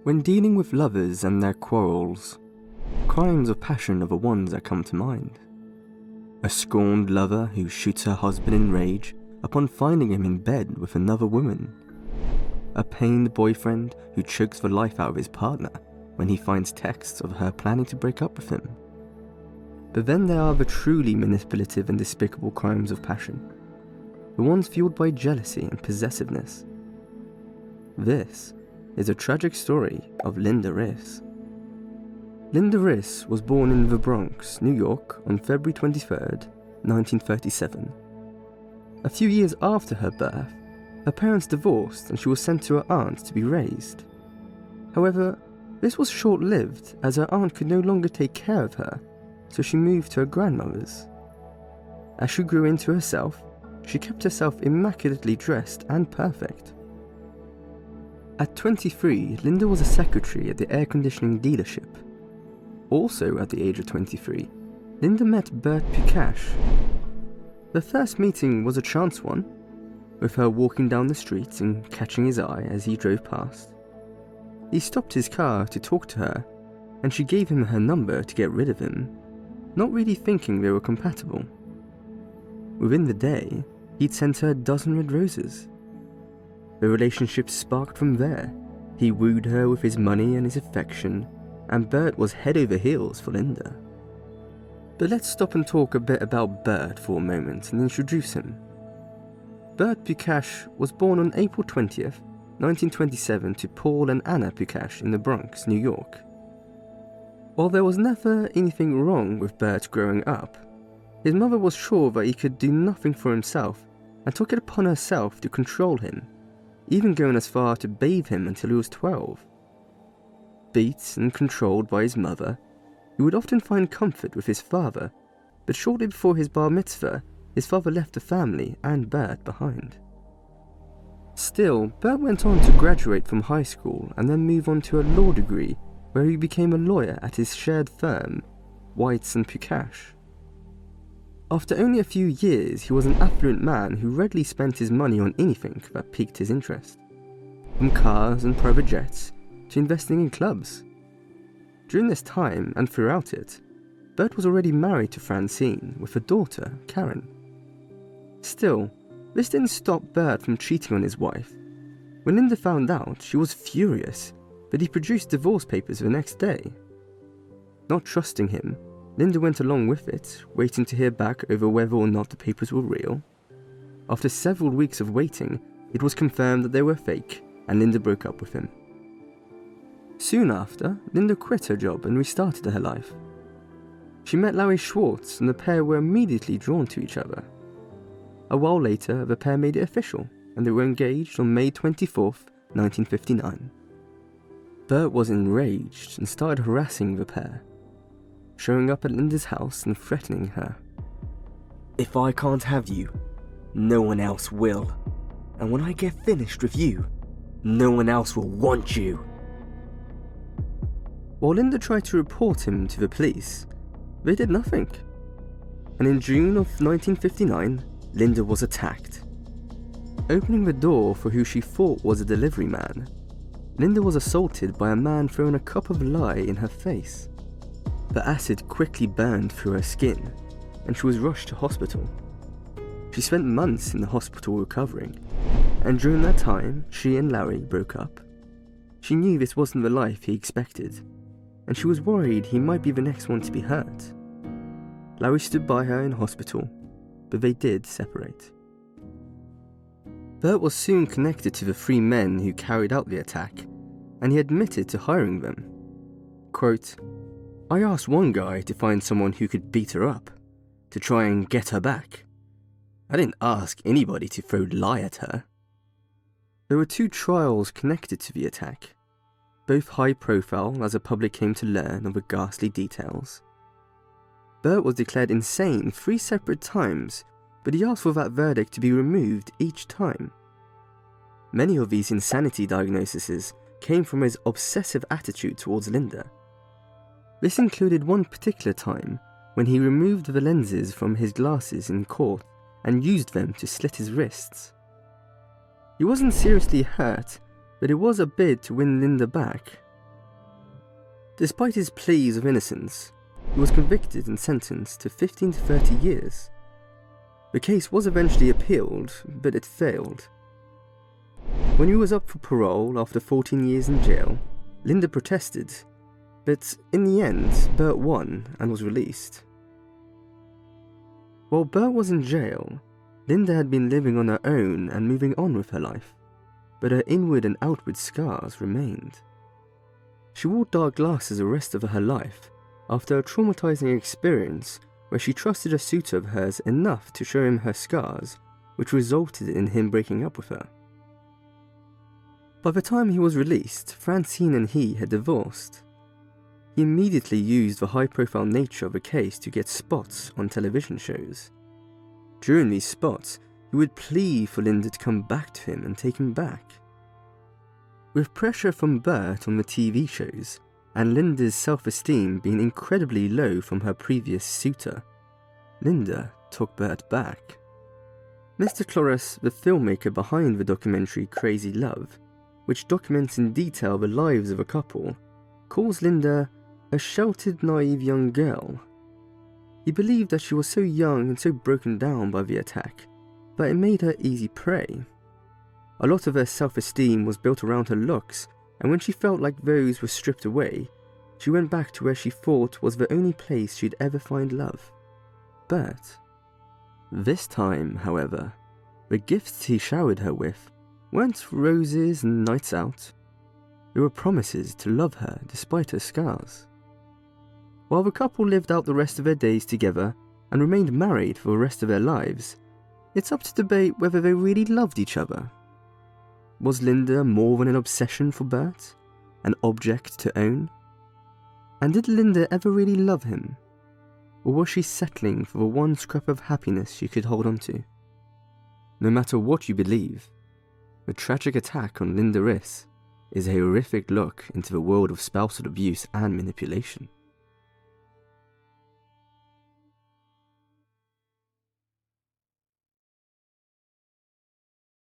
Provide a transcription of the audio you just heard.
When dealing with lovers and their quarrels, crimes of passion are the ones that come to mind. A scorned lover who shoots her husband in rage upon finding him in bed with another woman. A pained boyfriend who chokes the life out of his partner when he finds texts of her planning to break up with him. But then there are the truly manipulative and despicable crimes of passion, the ones fueled by jealousy and possessiveness. This is a tragic story of Linda Riss. Linda Riss was born in the Bronx, New York on February 23rd, 1937. A few years after her birth, her parents divorced and she was sent to her aunt to be raised. However, this was short-lived as her aunt could no longer take care of her, so she moved to her grandmother's. As she grew into herself, she kept herself immaculately dressed and perfect. At 23, Linda was a secretary at the air conditioning dealership. Also at the age of 23, Linda met Burt Pugach. The first meeting was a chance one, with her walking down the street and catching his eye as he drove past. He stopped his car to talk to her, and she gave him her number to get rid of him, not really thinking they were compatible. Within the day, he'd sent her a dozen red roses. The relationship sparked from there. He wooed her with his money and his affection, and Burt was head over heels for Linda. But let's stop and talk a bit about Burt for a moment and introduce him. Burt Pugach was born on April 20th, 1927 to Paul and Anna Pugach in the Bronx, New York. While there was never anything wrong with Burt growing up, his mother was sure that he could do nothing for himself and took it upon herself to control him, even going as far to bathe him until he was 12. Beat and controlled by his mother, he would often find comfort with his father, but shortly before his bar mitzvah, his father left the family and Burt behind. Still, Burt went on to graduate from high school and then move on to a law degree where he became a lawyer at his shared firm, Whites and Pugach. After only a few years, he was an affluent man who readily spent his money on anything that piqued his interest, from cars and private jets to investing in clubs. During this time and throughout it, Burt was already married to Francine with a daughter, Karen. Still, this didn't stop Burt from cheating on his wife. When Linda found out, she was furious, but he produced divorce papers the next day. Not trusting him, Linda went along with it, waiting to hear back over whether or not the papers were real. After several weeks of waiting, it was confirmed that they were fake, and Linda broke up with him. Soon after, Linda quit her job and restarted her life. She met Larry Schwartz, and the pair were immediately drawn to each other. A while later, the pair made it official, and they were engaged on May 24th, 1959. Burt was enraged and started harassing the pair, showing up at Linda's house and threatening her. "If I can't have you, no one else will. And when I get finished with you, no one else will want you." While Linda tried to report him to the police, they did nothing. And in June of 1959, Linda was attacked. Opening the door for who she thought was a delivery man, Linda was assaulted by a man throwing a cup of lye in her face. The acid quickly burned through her skin, and she was rushed to hospital. She spent months in the hospital recovering, and during that time, she and Larry broke up. She knew this wasn't the life he expected, and she was worried he might be the next one to be hurt. Larry stood by her in hospital, but they did separate. Burt was soon connected to the three men who carried out the attack, and he admitted to hiring them. Quote, "I asked one guy to find someone who could beat her up, to try and get her back. I didn't ask anybody to throw lye at her." There were two trials connected to the attack, both high profile as the public came to learn of the ghastly details. Burt was declared insane 3 separate times, but he asked for that verdict to be removed each time. Many of these insanity diagnoses came from his obsessive attitude towards Linda. This included one particular time when he removed the lenses from his glasses in court and used them to slit his wrists. He wasn't seriously hurt, but it was a bid to win Linda back. Despite his pleas of innocence, he was convicted and sentenced to 15 to 30 years. The case was eventually appealed, but it failed. When he was up for parole after 14 years in jail, Linda protested, but in the end, Burt won and was released. While Burt was in jail, Linda had been living on her own and moving on with her life, but her inward and outward scars remained. She wore dark glasses the rest of her life after a traumatizing experience where she trusted a suitor of hers enough to show him her scars, which resulted in him breaking up with her. By the time he was released, Francine and he had divorced. He immediately used the high-profile nature of the case to get spots on television shows. During these spots, he would plead for Linda to come back to him and take him back. With pressure from Burt on the TV shows, and Linda's self-esteem being incredibly low from her previous suitor, Linda took Burt back. Mr. Cloras, the filmmaker behind the documentary Crazy Love, which documents in detail the lives of a couple, calls Linda a sheltered, naive young girl. He believed that she was so young and so broken down by the attack that it made her easy prey. A lot of her self-esteem was built around her looks, and when she felt like those were stripped away, she went back to where she thought was the only place she'd ever find love: Burt. This time, however, the gifts he showered her with weren't roses and nights out. They were promises to love her despite her scars. While the couple lived out the rest of their days together and remained married for the rest of their lives, it's up to debate whether they really loved each other. Was Linda more than an obsession for Burt? An object to own? And did Linda ever really love him? Or was she settling for the one scrap of happiness she could hold on to? No matter what you believe, the tragic attack on Linda Riss is a horrific look into the world of spousal abuse and manipulation.